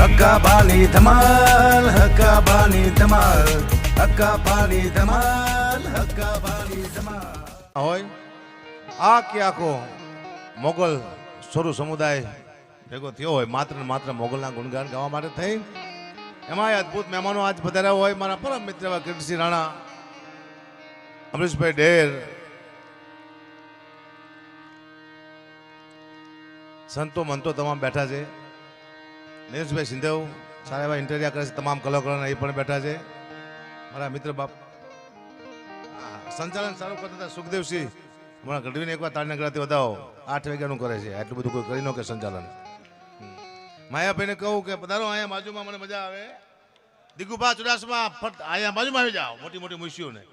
હક્કાબાની ધમાલ, હક્કાબાની ધમાલ, હક્કાબાની ધમાલ, હક્કાબાની ધમાલ. હોય આ કે આખો મોગલ સ્વરૂપ સમુદાય ભેગો થયો હોય માત્ર ને માત્ર મોગલના ગુણગાન ગાવા માટે થઈ. એમાં અદ્ભુત મહેમાનો આજ પધાર્યા હોય. મારા પરમ મિત્ર એવા કીર્તિસિંહ રાણા, અમરીશભાઈ ડેર, સંતો મંતો તમામ બેઠા છે. દિનેશભાઈ સિંધવ સારા એવા ઇન્ટરવ્યુ કરે છે. તમામ કલાકારો એ પણ બેઠા છે. મારા મિત્ર બાપ સંચાલન સારું કરતા હતા સુખદેવસિંહ, હમણાં ગઢવીને એકવાર તાળીના ગળાથી વધાવો. 8 વાગ્યાનું કરે છે. આટલું બધું કોઈ કરી ન કે સંચાલન. માયાભાઈને કહું કે પધારો અહીંયા બાજુમાં, મને મજા આવે. દિગુભા ચુડાસમા ફટ અહીંયા બાજુમાં આવી જાઓ. મોટી મોટી મુશ્યું ને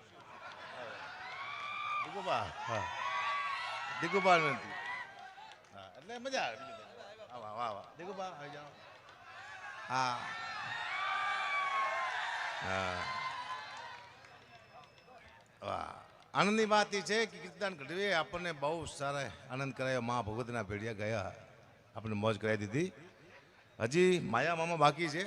દિગુભા, હા દિગુભા નથી, હા એટલે મજા આવે. વાહ વાહ વાહ દિગુભા આવી જાઓ. હા હા વાહ. આનંદની વાત એ છે કે કીર્તન ગઢવીએ આપણને બહુ સારા આનંદ કરાયો. મા ભગવતીના ભેડિયા ગયા, આપણને મોજ કરાવી દીધી. હજી માયા મામા બાકી છે.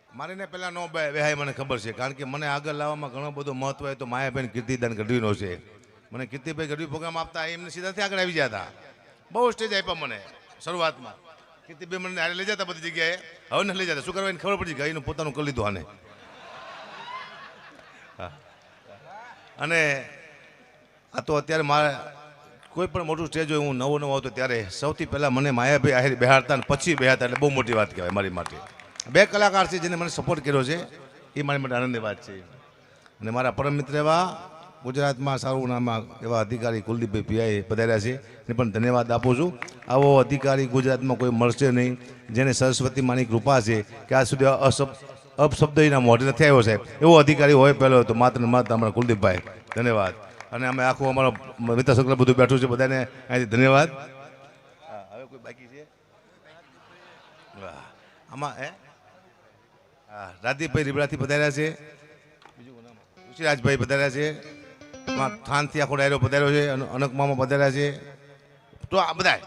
મારે ને પહેલાં નો બેહાય મને ખબર છે, કારણ કે મને આગળ લાવવામાં ઘણો બધો મહત્વ હોય તો માયાબેન કીર્તિદાન ગઢવીનો છે. મને કીર્તિભાઈ ગઢવી પ્રોગ્રામ આપતા એમને સીધાથી આગળ આવી ગયા હતા. બહુ સ્ટેજ આપ્યા મને શરૂઆતમાં. કીર્તિભાઈ મને હારે લઈ જતા બધી જગ્યાએ. હવે નથી લઈ જતા. શું કરવાની ખબર પડી ગઈ, એનું પોતાનું કરી લીધું આને. હા અને આ તો અત્યારે મારે કોઈ પણ મોટું સ્ટેજ હોય, હું નવો આવતો ત્યારે સૌથી પહેલાં મને માયાભાઈ આહિર બેહાડતા અને પછી બેહાડતા, એટલે બહુ મોટી વાત કહેવાય મારી માટે. 2 કલાકાર છે જેને મને સપોર્ટ કર્યો છે, એ મારી માટે આનંદની વાત છે. અને મારા પરમ મિત્ર એવા ગુજરાતમાં સારું નામમાં એવા અધિકારી કુલદીપભાઈ પીઆઈ પધાર્યા છે, એને પણ ધન્યવાદ આપું છું. આવો અધિકારી ગુજરાતમાં કોઈ મળશે નહીં, જેને સરસ્વતી માની કૃપા છે કે આજ સુધી અપશબ્દ એના મોઢે નથી આવ્યો સાહેબ. એવો અધિકારી હોય પહેલો તો માત્ર ને માત્ર અમારા કુલદીપભાઈ. ધન્યવાદ. અને અમે આખું અમારો મિત્ર સર્કલ બધું બેઠું છે, બધાને અહીંથી ધન્યવાદ. હા હવે કોઈ બાકી છે આમાં? હા રાદીપભાઈ રીબડાથી પધાર્યા છે. બીજું નામ ઋષિરાજભાઈ પધાર્યા છે. થાનથી આખો ડાયરો પધાર્યો છે. અનકમામાં પધાર્યા છે. તો આ બધા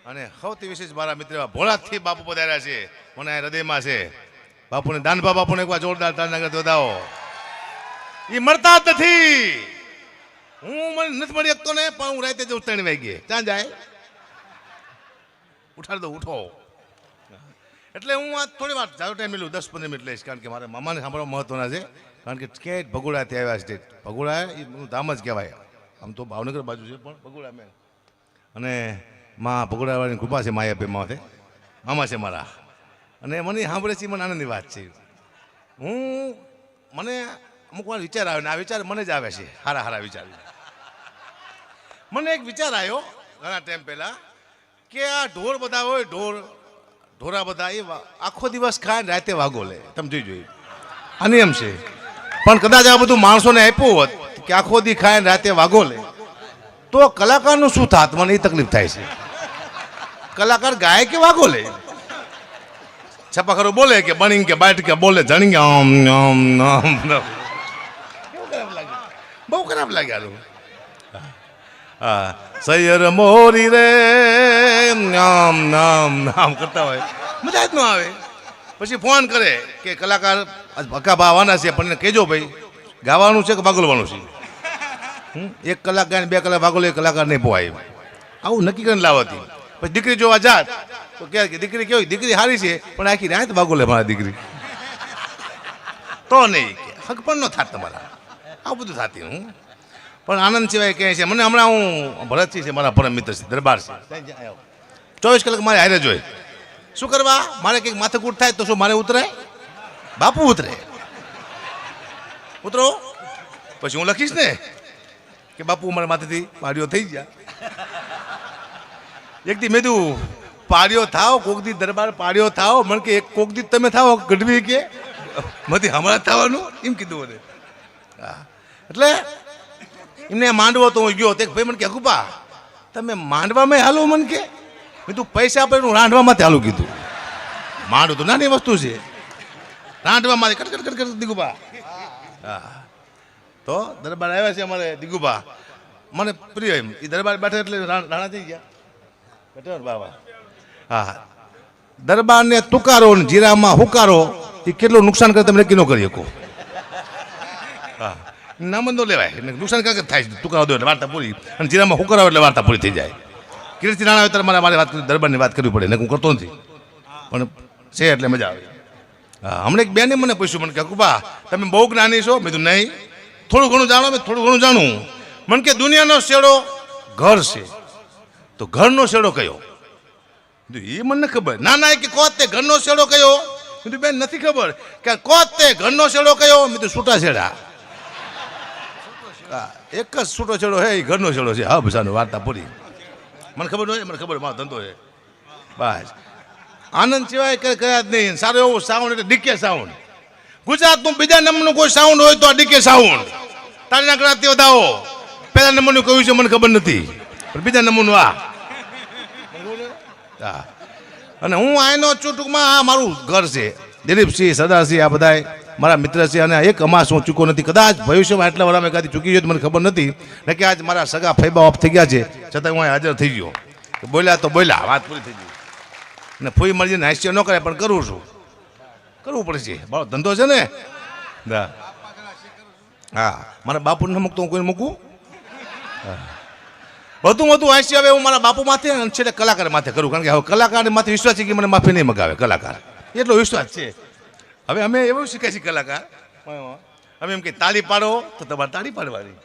અને સૌથી વિશેષ મારા મિત્ર ભોળાથી બાપુ પધાર્યા છે. મને હૃદયમાં છે. બાપુને દાનભા બાપુને એકવાર જોરદાર તાળીના ગળાથી વધાવો. એ મળતા જ નથી. હું મને નથી મળી શકતો ને, પણ હું રાતે જઉં 3 વાગે. ક્યાં જાય? ઉઠાડી દો, ઉઠો. એટલે હું આ થોડી વાર જાજો ટાઈમ મેળવું, 10-15 મિનિટ લઈશ, કારણ કે મારે મામાને સાંભળવા મહત્વના છે. કારણ કે ક્યાંય ભગોડાથી આવ્યા છે. ભગોડા એ ધામ જ કહેવાય. આમ તો ભાવનગર બાજુ છે, પણ ભગોડા મેં. અને માં ભગોડાવાળાની કૃપા છે. માયાભાઈ માથે મામા છે મારા. અને મને સાંભળે છે, મને આનંદની વાત છે. મને અમુક વાર વિચાર આવે ને આ વિચાર મને જ આવે છે, હારા વિચાર. મને એક વિચાર આવ્યો ઘણા ટાઈમ પહેલા કે આ ઢોર બધા હોય, ઢોરા બધા એ આખો દિવસ ખાય ને રાતે વાગો લે. તમે જોઈ આ નિયમ છે. પણ કદાચ આ બધું માણસોને આપ્યું હોત કે આખો દી ખાય ને રાતે વાગો લે, તો કલાકારનું શું થાત? મને એ તકલીફ થાય છે. કલાકાર ગાય કે વાગો લે? છપાખરો બોલે કે બની કે બાઈટ કે બોલે જણી કે આમ આમ આમ. બહુ ખરાબ લાગ્યા. હા સૈયર મોરી રે નામ નામ નામ કરતા હોય, મજા જ ન આવે. પછી ફોન કરે કે કલાકાર ભક્કા આવવાના છે, પણ કહેજો ભાઈ ગાવાનું છે કે વાગોલવાનું છે. 1 કલાક ગાય 2 કલાક વાગોલે, કલાકાર નહીં પોવાય. આવું નક્કી કરીને લાવતી. પછી દીકરી જોવા જાત તો કે દીકરી કેવી? દીકરી સારી છે, પણ આખી રાત વાગોલે મારા દીકરી. તો નહીં હક પણ ન થાત તમારા. આવું બધું થતી. હું પણ આનંદ સિવાય કહે છે. મને હમણાં હું ભરતસિંહ છે મારા પરમ મિત્ર છે, દરબાર છે, 24 કલાક મારે હારે જોઈએ. શું કરવા? મારે કંઈક માથાકૂટ થાય તો શું મારે ઉતરાય? બાપુ ઉતરે. ઉતરો પછી હું લખીશ ને કે બાપુ મારા માથેથી પાડીઓ થઈ ગયા. એક દી મેં તું પાડીઓ થાવ, કોક દી દરબાર પાડીઓ થાવ. મને કે એક કોક દી તમે થાવ ગઢવી કે મથી હમણાં થવાનું એમ કીધું મને. હા એટલે એમને માંડવો તો હું ગયો. ભાઈ મને કે અકુપા તમે માંડવામાં હાલો? મને કે મેં તું પૈસા આપે હું રાંધવામાંથી હાલું કીધું. માંડવું તો નાની વસ્તુ છે, રાંધવામાં કટ દિગુભા. હા તો દરબાર આવ્યા છે અમારે દિગુભા. મને પ્રિય એમ એ દરબાર બેઠા એટલે રાણા થઈ ગયા બેઠો બાબા હા દરબારને તુકારો ને જીરામાં હુકારો એ કેટલું નુકસાન કરે તમે નક્કી ન કરી શકો હા નામ ન લેવાય એટલે નુકસાન કાંક થાય છે તુકારો દો એટલે વાર્તા પૂરી અને જીરામાં હુકારો એટલે વાર્તા પૂરી થઈ જાય કીર્તિ રાણા આવે ત્યારે મારે વાત કરી દરબારની વાત કરવી પડે ને હું કરતો નથી પણ છે એટલે મજા આવે હા હમણાં એક બેને મને પૂછ્યું મને કે કુબા તમે બહુ જ્ઞાની છો મેં કીધું નહીં થોડું ઘણું જાણો મેં થોડું ઘણું જાણું મને કે દુનિયાનો શેડો ઘર છે તો ઘરનો શેડો કયો એ મને ખબર ના ના કે કોત તે ઘરનો શેડો કયો મેં બેન નથી ખબર કે કોત તે ઘરનો શેડો કયો મેં તો છૂટા છેડા એક જ છૂટો છેડો હે એ ઘરનો છેડો છે હા ભસાનો વાર્તા પૂરી મને ખબર ન હોય મને ખબર મારો ધંધો છે બસ આનંદ સિવાય કર્યા જ નહીં સારો એવો સાઉન્ડ એટલે ડીકે સાઉન્ડ ગુજરાતનું બીજા નંબરનું કોઈ સાઉન્ડ હોય તો આ ડીકે સાઉન્ડ તારીના ગણાતી વધાવો પહેલા નંબરનું કહ્યું છે મને ખબર નથી પણ બીજા નંબરનું આ હા અને હું આનો ટૂંકમાં આ મારું ઘર છે દિલીપસિંહ સરદારસિંહ આ બધા મારા મિત્ર છે અને એક અમાસ હું ચૂકો નથી કદાચ ભવિષ્યમાં એટલા વર્ષ મેં કાંઈ ચૂકી ગયો તો મને ખબર નથી ને કે આજ મારા સગા ફૈબા ઓફ થઈ ગયા છે છતાં હું હાજર થઈ ગયો બોલ્યા તો બોલ્યા વાત પૂરી થઈ ગઈ અને ફૂઈ મરજીને હાસ્ય ન કરે પણ કરું છું કરવું પડશે બરાબર ધંધો છે ને હા મારા બાપુને ન મૂકતો હું કોઈને મૂકું વધુ હાસ્ય હવે હું મારા બાપુ માથે અને છેલ્લે કલાકાર માથે કરું કારણ કે હવે કલાકાર માથે વિશ્વાસ છે કે મને માફી નહીં મગાવે કલાકાર એટલો વિશ્વાસ છે હવે અમે એવું શીખ્યા છીએ કલાકાર અમે એમ કે તાળી પાડો તો તમારે તાળી પાડવાની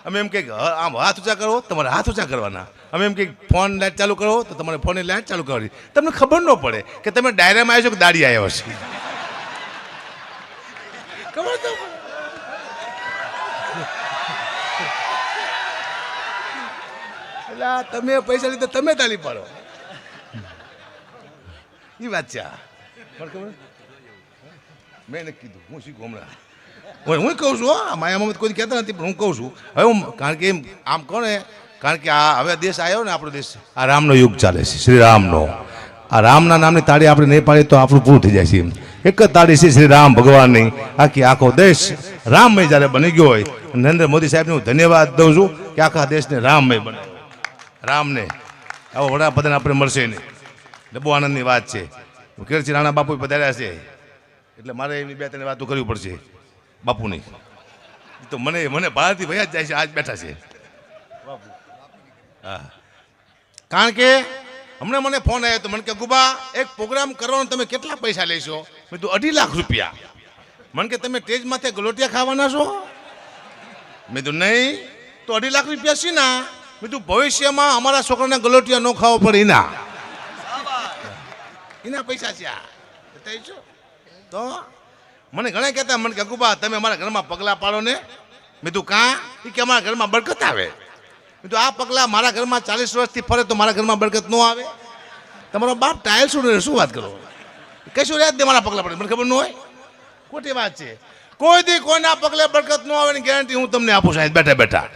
અમે એમ કે આમ હાથ ઊંચા કરો તમારે હાથ ઊંચા કરવાના અમે એમ કે ફોન લાઇટ ચાલુ કરો તો તમારે ફોનની લાઇટ ચાલુ કરવાની તમને ખબર ન પડે કે તમે ડાયરામાં આવ્યો છો કે દાડી આવ્યો છે ખબર તો એટલે તમે પૈસા લીધા તમે તાળી પાડો એ વાત છે પણ ખબર મેં નથી કીધું હું શીખું હમણાં હું કહું છું હા માયા મમત કોઈ કહેતા નથી પણ હું કહું છું હવે હું કારણ કે આમ કોને કારણ કે આ હવે દેશ આવ્યો ને આપણો દેશ આ રામનો યુગ ચાલે છે શ્રી રામનો આ રામના નામની તાળી આપણે નહીં પાડીએ તો આપણું પૂરું થઈ જાય છે એક જ તાળી છે શ્રી રામ ભગવાનની આખો દેશ રામમય જ્યારે બની ગયો હોય નરેન્દ્ર મોદી સાહેબને હું ધન્યવાદ દઉં છું કે આખા દેશને રામમય બનાવ્યો રામને આવો વડાપ્રધાન આપણે મળશે નહીં એટલે બહુ આનંદની વાત છે કીર્તિ રાણા બાપુ પધાર્યા છે એટલે મારે એની બે ત્રણ વાતો કરવી પડશે બાપુની તો મને બહારથી ભયા જ જાય છે આજ બેઠા છે હા કારણ કે હમણાં મને ફોન આવ્યો તો મને કે ગુબા એક પ્રોગ્રામ કરવાનો તમે કેટલા પૈસા લેશો મેં તું 2.5 લાખ રૂપિયા મને કે તમે સ્ટેજ માથે ગલોટિયા ખાવાના છો મેં તો નહીં તો 2.5 લાખ રૂપિયા છે ના મેં તું ભવિષ્યમાં અમારા છોકરાને ગલોટિયા ન ખાવો પડે એના પૈસા છે આ તો મને ઘણા કહેતા મને કે ગુબા તમે અમારા ઘરમાં પગલાં પાડો ને મેં તું કાં એ કે અમારા ઘરમાં બરકત આવે મેં તો આ પગલાં મારા ઘરમાં 40 વર્ષથી ફરે તો મારા ઘરમાં બરકત ન આવે તમારો બાપ ટાયલ શું વાત કરો કશું યાદ દે મારા પગલાં પડે મને ખબર ન હોય ખોટી વાત છે કોઈ દી કોઈના પગલે બરકત ન આવે ની ગેરંટી હું તમને આપું સાહેબ બેઠા બેઠા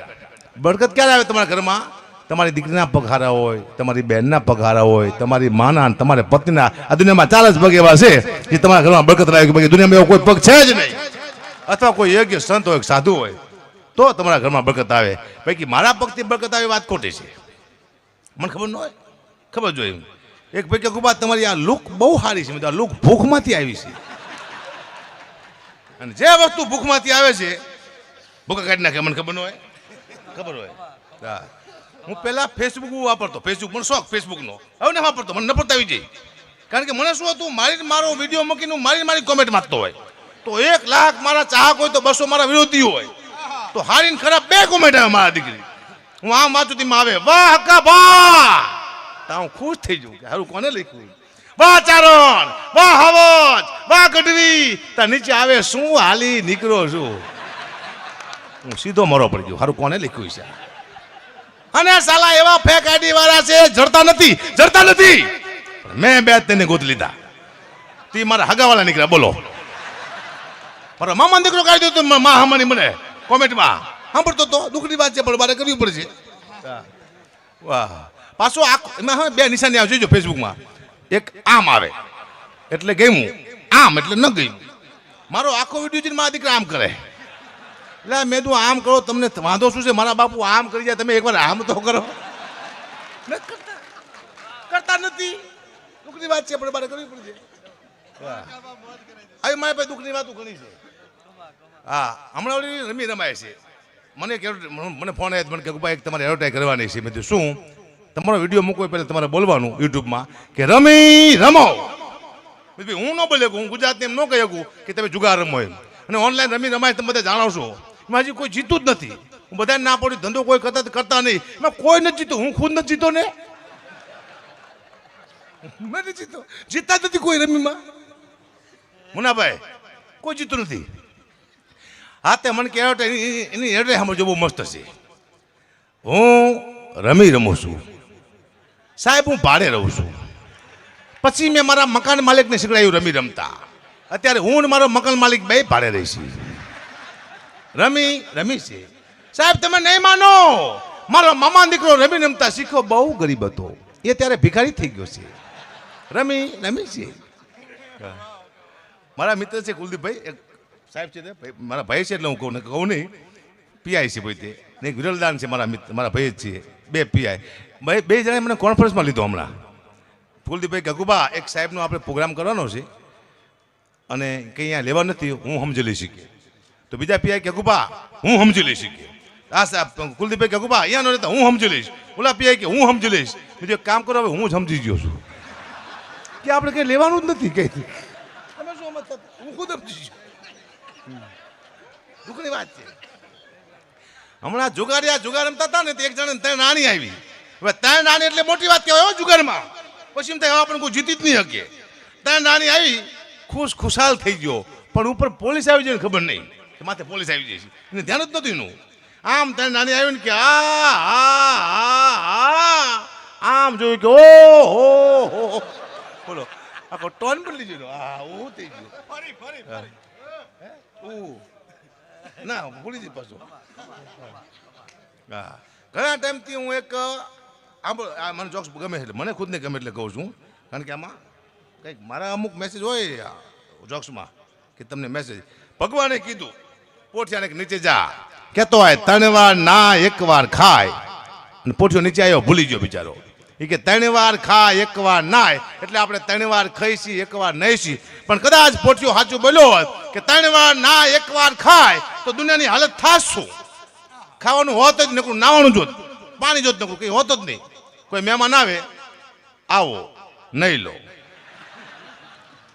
બરકત ક્યારે આવે તમારા ઘરમાં તમારી દીકરીના પગારા હોય તમારી બહેનના પગારા હોય તમારી માના તમારે પત્નીના આ દુનિયામાં 40 પગ એવા છે જે તમારા ઘરમાં બરકત લાવે કે દુનિયામાં એવો કોઈ પગ છે જ નહીં અથવા કોઈ યોગ્ય સંત હોય સાધુ હોય તો તમારા ઘરમાં બરકત આવે પૈકી મારા પગથી બરકત આવે વાત ખોટી છે મને ખબર ન હોય ખબર જોઈએ એક પૈકી કુબા તમારી આ લુક બહુ સારી છે આ લુક ભૂખમાંથી આવી છે અને જે વસ્તુ ભૂખમાંથી આવે છે ભૂખા કાઢી નાખે મને ખબર ન હોય ખબર હોય હા હું પહેલાં ફેસબુક વાપરતો ફેસબુક મને શોખ ફેસબુકનો હવે ને વાપરતો મને નફરત આવી જાય કારણ કે મને શું હતું મારો વિડીયો મૂકીને મારી કોમેન્ટ માગતો હોય તો 1 લાખ મારા ચાહક હોય તો 200 મારા વિરોધી હોય તો હારીને ખરાબ 2 કોમેન્ટ આવે મારા દીકરી હું આમ વાંચું તેમાં આવે વાહ હક્કા વાહ તો હું ખુશ થઈ જાઉં કે હારું કોને લખ્યું વાહ ચારણ વાહ હવજ વાહ ગઢવી તા નીચે આવે શું હાલી નીકળો છું હું સીધો મરો પડી ગયો હારું કોને લખ્યું છે અને સાલા એવા ફેક આઈડી વાળા છે જડતા નથી મેં બે તેને ગોત લીધા તી મારા હગાવાળા નીકળ્યા બોલો મારા મામા દીકરો કાઢી દીધો મા હમાની મને કોમેન્ટમાં સાંભળતો તો દુઃખની વાત છે પણ મારે કરવી પડશે વાહ પાછો એમાં બે નિશાની આવે જોઈજો ફેસબુકમાં એક આમ આવે એટલે ગમ્યું આમ એટલે ન ગયું મારો આખો વિડીયો જોઈને મારા દીકરા આમ કરે એટલે મેં તું આમ કરો તમને વાંધો શું છે મારા બાપુ આમ કરી જાય તમે એકવાર આમ તો કરો કરતા નથી દુઃખની વાત છે આપણે બારે કરવી પડશે હવે મારી પાસે દુઃખની વાતો ઘણી છે હા હમણાં ઓલી રમી રમાય છે મને ફોન આવ્યો મને કે ભાઈ એક તમારે એડવર્ટાઈઝ કરવાની છે મેં કીધું શું તમારો વિડીયો મૂકવો પહેલાં તમારે બોલવાનું યુટ્યુબમાં કે રમી રમો હું ન બોલે હું ગુજરાતને એમ ન કહી શકું કે તમે જુગાર રમો એમ અને ઓનલાઈન રમી રમાય તમે બધા જાણો છો એમાં હજી કોઈ જીતું જ નથી હું બધાને ના પડ્યું ધંધો કોઈ કરતા નહીં એમાં કોઈ નથી જીતો હું ખુદ નથી જીતો ને મેં નથી જીતો જીતતા નથી કોઈ રમીમાં મુનાભાઈ કોઈ જીતું નથી હા તે મને કહેવાય એની એડ્રેસ સમજો બહુ મસ્ત છે હું રમી રમું છું સાહેબ હું ભાડે રહું છું પછી મેં મારા મકાન માલિકને શીખડાયું રમી રમતા અત્યારે હું ને મારો મકાન માલિક બે ભાડે રહીશી રમી છે સાહેબ તમે નહીં માનો મારો મામા દીકરો રમી રમતા શીખ્યો બહુ ગરીબ હતો એ ત્યારે ભિખારી થઈ ગયો છે રમી છે મારા મિત્ર છે કુલદીપભાઈ એક સાહેબ છે મારા ભાઈ છે એટલે હું કહું નહીં પીઆઈ છે ભાઈ તે ને વિરલદાન છે મારા મિત્ર મારા ભાઈ જ છે બે પીઆઈ બે જણાએ મને કોન્ફરન્સમાં લીધો હમણાં કુલદીપભાઈ ગગુબા એક સાહેબનો આપણે પ્રોગ્રામ કરવાનો છે અને કંઈ અહીંયા લેવા નથી હું સમજી લઈ શકીએ તો બીજા પીઆઈ ગગુબા હું સમજી લઈ શકીએ હા સાહેબ કુલદીપભાઈ ગગુબા અહીંયા ન રહેતા હું સમજી લઈશ ઓલા પીઆઈ કે હું સમજી લઈશ બીજું એક કામ કરો હવે હું સમજી ગયો છું કે આપણે કંઈ લેવાનું જ નથી કંઈ તમે શું મતલબ હું ખુદ સમજી દુઃખની વાત છે હમણાં જુગાર રમતા હતા ને એક જણા 3 નાની આવી હવે 3 નાની એટલે મોટી વાત કહેવાય જુગારમાં પછી એમ થાય આપણે કોઈ જીતી જ નહીં શકીએ 3 નાની આવી ખુશાલ થઈ ગયો પણ ઉપર પોલીસ આવી જાય ખબર નહીં કે માથે પોલીસ આવી જાય છે એને ધ્યાન જ નતું એનું આમ 3 નાની આવી ને કે આમ જોયું કે ઓહો બોલો આખો ટોન બદલી ગયો હા હું થઈ ગયો ના ભૂલી જઈ પાછું હા ઘણા ટાઈમથી હું એક મને જોક્સ ગમે એટલે મને ખુદને ગમે એટલે કહું છું કારણ કે આમાં કંઈક મારા અમુક મેસેજ હોય જોક્સમાં કે તમને મેસેજ ભગવાને કીધું પોઠિયાને નીચે જા કહેતો હોય 3 વાર ના 1 વાર ખાય અને પોઠિયો નીચે આવ્યો ભૂલી ગયો બિચારો એ કે 3 વાર ખાય 1 વાર નાય એટલે આપણે 3 વાર ખાઈશી 1 વાર નહીશી પણ કદાચ પોઠિયો સાચું બોલ્યો હોત કે 3 વાર ના 1 વાર ખાય તો દુનિયાની હાલત થાશ શું ખાવાનું હોત જ નકરું નાવાનું જોત પાણી જોત નકરું કંઈ હોત જ નહીં કોઈ મહેમાન આવે આવો નહીં લો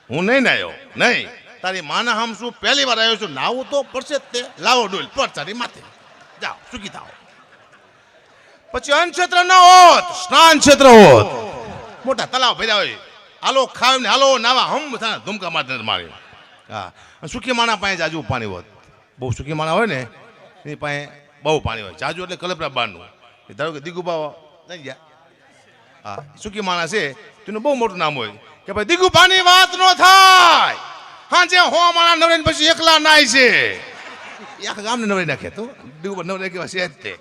હું નહીં નાયો નહીં તારી માના હમ શું પહેલી વાર આવ્યો છું નાવું તો પડશે જ તે લાવો ડોલ પર તારી માથે જાઓ સુખી થાઓ પછી અન્ન ક્ષેત્ર ન હોત સ્નાન ક્ષેત્ર હોત મોટા તલાવ ભર્યા હોય હાલો ખાવ ને હાલો નાવા હમ ધુમકા મારને મારે હા સુખી માણા પાસે જાજુ પાણી હોત બહુ સુખી માણા હોય ને એની પાસે બહુ પાણી હોય જાજુ એટલે કલપરા બારનું ધારો કે દિગુબા નહીં ગયા હા સુખી માણા છે તેનું બહુ મોટું નામ હોય કે ભાઈ દિગુબાની વાત ન થાય હાજે હો માણા નવરે પછી એકલા નાય છે આખા ગામને નવરી નાખે તો દિગુબા નવરે કેવા છે જ તે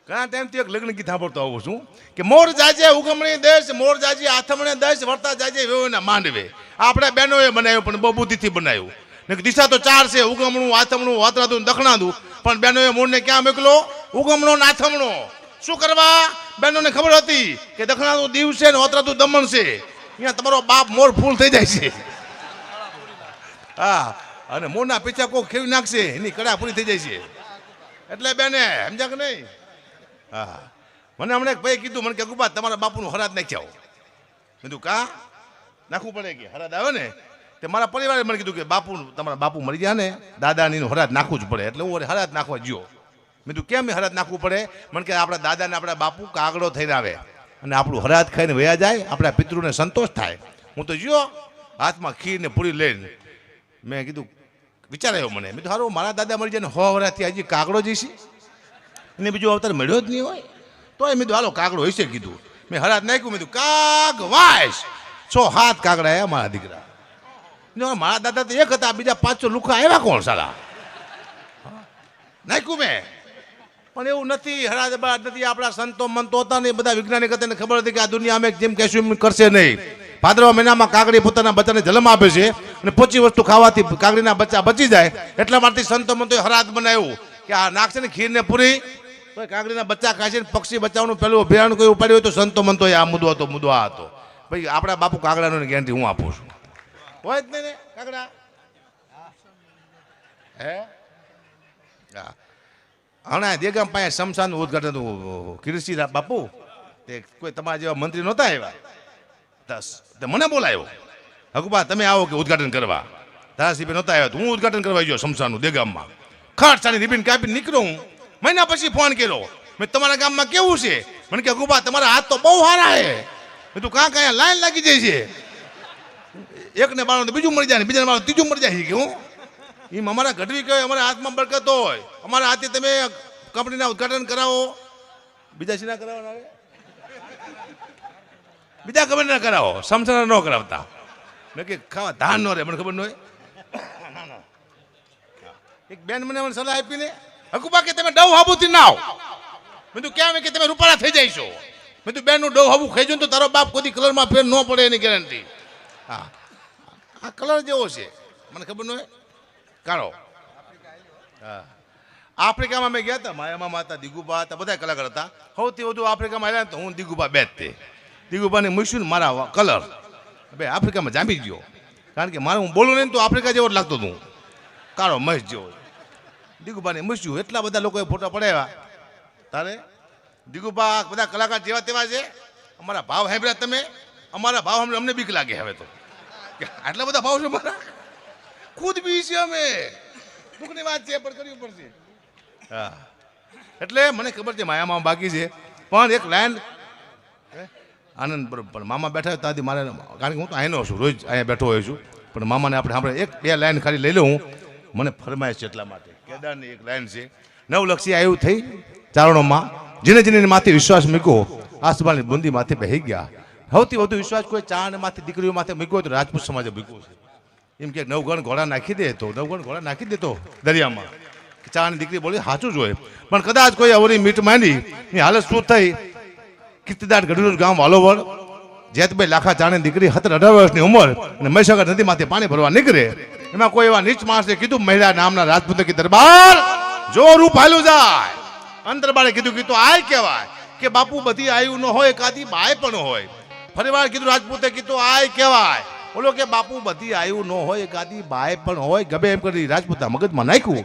ઘણા ટાઈમથી એક લગ્ન ગીત સાંભળતો આવું છું કે મોર જાજે ઉગમણી દેશ મોર જાજે આથમણે દેશ વર્તા જાજે વેવના માંડવે આપણે બહેનોએ બનાવ્યું પણ બહુ બુદ્ધિથી બનાવ્યું ને દિશા તો 4 છે ઉગમણું આથમણું વાતરાદું દખણાદું પણ બહેનોએ મોરને ક્યાં મોકલો ઉગમણો ને આથમણો શું કરવા બહેનોને ખબર હતી કે દખણાદું દીવ છે ને વાતરાદું દમણ છે અહીંયા તમારો બાપ મોર ફૂલ થઈ જાય છે હા અને મોરના પીછા કોઈ ખેવી નાખશે એની કડા પૂરી થઈ જાય છે એટલે બેને સમજ્યા કે નહીં હા મને હમણાં એક ભાઈ કીધું મને કે ગુબા તમારા બાપુનું હરાજ નાખ્યા કીધું કા નાખવું પડે કે હરાજ આવે ને તે મારા પરિવારે મને કીધું કે બાપુ તમારા બાપુ મરી ગયા ને દાદાનીનું હરાજ નાખવું જ પડે એટલે હું હરાજ નાખવા ગયો મેં કીધું કેમ હરાજ નાખવું પડે મને કે આપણા દાદાને આપણા બાપુ કાગડો થઈને આવે અને આપણું હરાજ ખાઈને વયા જાય આપણા પિતૃને સંતોષ થાય હું તો ગયો હાથમાં ખીર ને પૂરી લઈને મેં કીધું વિચાર આવ્યો મને મેં તો સારું મારા દાદા મરી જાય ને 100 વર્ષથી હજી કાગડો જઈશી એને બીજો અવતાર મળ્યો જ નહીં હોય તો મેં કીધું હાલો કાગડો હશે કીધું મેં હરાજ નાખ્યું મેં કીધું કાગ વાઈશ 6-7 કાગડા આવ્યા મારા દીકરા મારા દાદા તો એક હતા બીજા 500 લુખા આવ્યા કોણ સાલા નાખ્યું મેં પણ એવું નથી હરાજ બાદ નથી આપણા સંતો મંતો હતા ને બધા વૈજ્ઞાનિક હતા ને ખબર હતી કે આ દુનિયા અમે જેમ કહેશું એમ કરશે નહીં ભાદરવા મહિનામાં કાગડી પોતાના બચ્ચાને જન્મ આપે છે અને પોચી વસ્તુ ખાવાથી કાગડીના બચ્ચા બચી જાય એટલા માટે સંતો મંતોએ હરાત બનાવ્યું કે આ નાખશે ને ખીરને પૂરી તો કાગડીના બચ્ચા ખાય છે ને પક્ષી બચ્ચાઓનું પેલું અભિયાન કોઈ ઉપાડ્યું હોય તો સંતો મંતોએ આ મુદ્દો હતો મુદ્દો આ હતો ભાઈ આપણા બાપુ કાગડાનો ગેરંટી હું આપું છું હોય જ નહીં ને કાગડા હે હા હમણાં દેગામ પાસે શમશાનનું ઉદઘાટન હતું કિરીશી બાપુ તે કોઈ તમારા જેવા મંત્રી નહોતા આવ્યા મને બોલાયો હકુબા તમે આવો કે ઉદઘાટન કરવા ધારાસભ્ય નહોતા આવ્યા હું ઉદઘાટન કરવા ગયો શમશાનનું દેગામમાં ખાટ સાની રિબિન કાપી નીકળ્યો હું મહિના પછી ફોન કર્યો મેં તમારા ગામમાં કેવું છે મને કે હકુબા તમારા હાથ તો બહુ સારા છે મેં તું કાં કાંઈ લાઈન લાગી જાય છે એકને બાળો તો બીજું મળી જાય ને બીજાને બાળો ત્રીજું મળી જાય કે હું એમ અમારા ઘટવી કહેવાય અમારા હાથમાં બરકત હોય અમારા હાથે તમે કંપનીના ઉદઘાટન કરાવો બીજા શીના કરાવવાના આવે બીજા કંપનીના કરાવો સમસના ન કરાવતા મેં કે ખાવા ધાન ન રહે મને ખબર ન હોય એક બેન મને સલાહ આપીને હકુબા કે તમે ડવ હાબુથી ના આવો મેં તું કેમ કે તમે રૂપાળા થઈ જાય છો મેં તું બેનનું ડવ હાબુ ખાઈ જો તો તારો બાપ કોઈ કલરમાં ફેર ન પડે એની ગેરંટી હા આ કલર જેવો છે મને ખબર ન હોય કાઢો હા આફ્રિકામાં મેં ગયા હતા માયામાં માતા દિગુબા હતા બધા કલાકાર હતા સૌથી વધુ આફ્રિકામાં આવ્યા તો હું દિગુબા બે જ તે દિગુબાને મૂક્યું ને મારા કલર બે આફ્રિકામાં જામી ગયો કારણ કે મારે હું બોલું નહીં તો આફ્રિકા જેવો જ લાગતો હતું કાળો મહેશ જેવો દિગુબાને મૂક્યું એટલા બધા લોકોએ ફોટા પડાવ્યા તારે દિગુબા બધા કલાકાર જેવા તેવા છે અમારા ભાવ સાંભળ્યા તમે અમારા ભાવ અમને બીક લાગે હવે તો આટલા બધા ભાવ છે મારા ખુદ બી છે અમે દુઃખની વાત છે પણ કરવી પડશે હા એટલે મને ખબર છે માયામાં બાકી છે પણ એક લાઈન આનંદ બરોબર મામા બેઠા હોય ત્યાંથી મારે કારણ કે હું તો અહીંનો છું રોજ અહીંયા બેઠો હોઉં છું પણ મામાને આપણે સાંભળે એક બે લાઈન ખાલી લઈ લઉં મને ફરમાઈશ છે એટલા માટે કેદારની એક લાઈન છે નવલક્ષી આવ્યું થઈ ચારણોમાં જેને જેને માથે વિશ્વાસ મૂક્યો આસમાની બુંદી માથે બેહી ગયા સૌથી વધુ વિશ્વાસ કોઈ ચારણ માથે દીકરીઓ માથે મૂક્યો તો રાજપૂત સમાજે મૂક્યો છે એમ કે નવગણ ઘોડા નાખી દે તો નવગણ ઘોડા નાખી દેતો દરિયામાં ચારની દીકરી બોલી સાચું જ હોય પણ કદાચ કોઈ અવરી મીટ માંડી ની હાલત શું થઈ કીર્તિદાર ગઢનું ગામ વાલોવડ જેતભાઈ લાખા ચારની દીકરી 17-18 વર્ષની ઉંમર અને મહીસાગર નદીમાંથી પાણી ભરવા નીકળે એમાં કોઈ એવા નીચ માણસે કીધું મહિલા નામના રાજપૂતે કે દરબાર જો રૂપ હાલ્યું જાય અંતરબાળે કીધું કે તો આય કહેવાય કે બાપુ બધી આયુ ન હોય એકાદી બાય પણ હોય ફરીવાર કીધું રાજપૂતે કીધું આય કહેવાય બોલો કે બાપુ બધી આયુ ન હોય એકાદી બાય પણ હોય ગમે એમ કરી રાજપૂતા મગજમાં નાખ્યું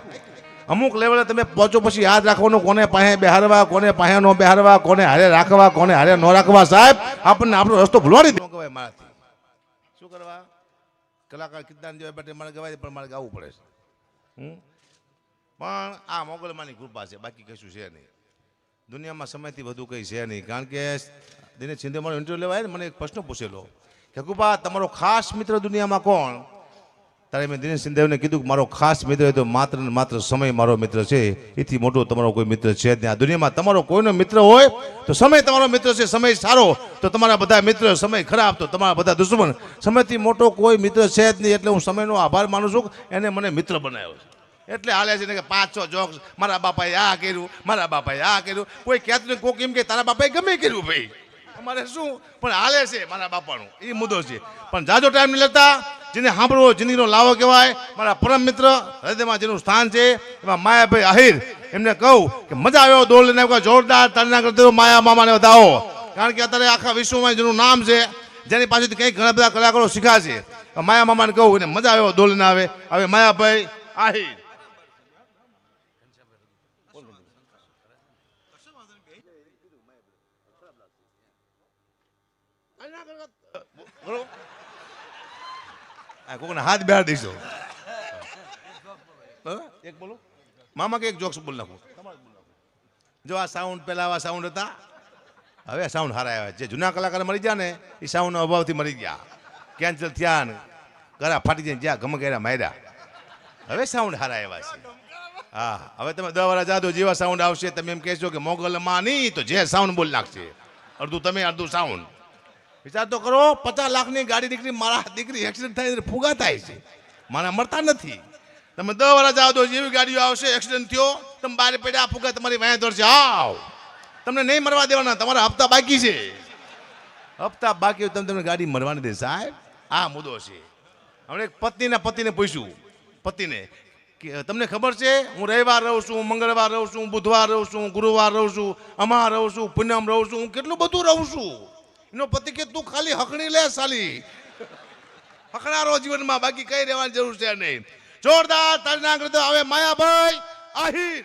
અમુક લેવલે તમે પહોંચો પછી યાદ રાખવાનું કોને પાસે બેહારવા કોને પાસે ન બેહારવા કોને હારે રાખવા કોને હારે ન રાખવા સાહેબ આપણને આપણો રસ્તો ભૂલવાડી દે કહેવાય મારાથી શું કરવા કલાકાર કીર્તન જેવા માટે મારે ગવાય પણ મારે ગાવું પડે છે પણ આ મોગલમાંની કૃપા છે બાકી કશું છે નહીં દુનિયામાં સમયથી વધુ કંઈ છે નહીં કારણ કે દિનેશ શિંદે મારો ઇન્ટરવ્યુ લેવા ને મને એક પ્રશ્ન પૂછેલો કે કૃપા તમારો ખાસ મિત્ર દુનિયામાં કોણ ત્યારે મેં દિનેશ શિંદેને કીધું કે મારો ખાસ મિત્ર તો માત્ર ને માત્ર સમય મારો મિત્ર છે એથી મોટો તમારો કોઈ મિત્ર છે જ નહીં આ દુનિયામાં તમારો કોઈનો મિત્ર હોય તો સમય તમારો મિત્ર છે સમય સારો તો તમારા બધા મિત્ર સમય ખરાબ તો તમારા બધા દુશ્મન સમયથી મોટો કોઈ મિત્ર છે જ નહીં એટલે હું સમયનો આભાર માનું છું એને મને મિત્ર બનાવ્યો છે એટલે હાલે છે ને કે 5-6 જોક્સ મારા બાપાએ આ કર્યું મારા બાપાએ આ કર્યું કોઈ કહેતું નહીં કોક એમ કે તારા બાપાએ ગમે કર્યું ભાઈ અમારે શું પણ હાલે છે મારા બાપાનું એ મુદ્દો છે પણ જાજો ટાઈમ નહીં લેતા જેને સાંભળવો જિંદગીનો લાવો કહેવાય મારા પરમ મિત્ર હૃદયમાં જેનું સ્થાન છે એમાં માયાભાઈ આહિર એમને કહું કે મજા આવ્યો દોડ લઈને આવ્યો જોરદાર તાળીના કરતો માયા મામાને વધાવો કારણ કે અત્યારે આખા વિશ્વમાં જેનું નામ છે જેની પાસેથી કંઈક ઘણા બધા કલાકારો શીખ્યા છે માયા મામાને કહું એને મજા આવ્યો દોડ લઈને આવે હવે માયાભાઈ આહિર કોઈને હાથ બેહાર દઈશો એક બોલો મામા કે એક જોક્સ બોલ નાખું જો આ સાઉન્ડ પહેલા આવા સાઉન્ડ હતા હવે સાઉન્ડ હારા આવ્યા જે જૂના કલાકાર મરી ગયા ને એ સાઉન્ડનો અભાવથી મરી ગયા કેન્સલ થયા ને ગળા ફાટી જાય જ્યાં ગમે ગયા માર્યા હવે સાઉન્ડ હારા આવ્યા છે હા હવે તમે 10 વર્ષ જાદો જેવા સાઉન્ડ આવશે તમે એમ કહેશો કે મોગલમાં નહીં તો જે સાઉન્ડ બોલ નાખશે અડધું તમે અડધું સાઉન્ડ વિચાર તો કરો 50 લાખની ગાડી નીકળી મારા દીકરી એક્સિડન્ટ થાય ફુગા થાય છે મારા મરતા નથી તમે 10 વર્ષ જાઓ તો જેવી ગાડીઓ આવશે એક્સિડન્ટ થયો તમે બહાર પડ્યા ફુગા તમારી વાંહે દોડશે આવ તમને નહીં મરવા દેવાના તમારા હપ્તા બાકી છે હપ્તા બાકી હોય તમને ગાડી મળવાની દે સાહેબ. આ મુદ્દો છે. હમણાં એક પતિને પૂછ્યું પતિને કે તમને ખબર છે હું રવિવાર રહું છું, મંગળવાર રહું છું, બુધવાર રહું છું, ગુરુવાર રહું છું, અમાર રહું છું, પૂનમ રહું છું, હું કેટલું બધું રહું છું. એનો પતિ કે તું ખાલી હકણી લે સાલી, હકણારો જીવનમાં, બાકી કઈ રહેવાની જરૂર છે નહીં. જોરદાર તાળીના આગળ હવે માયાભાઈ આહિર.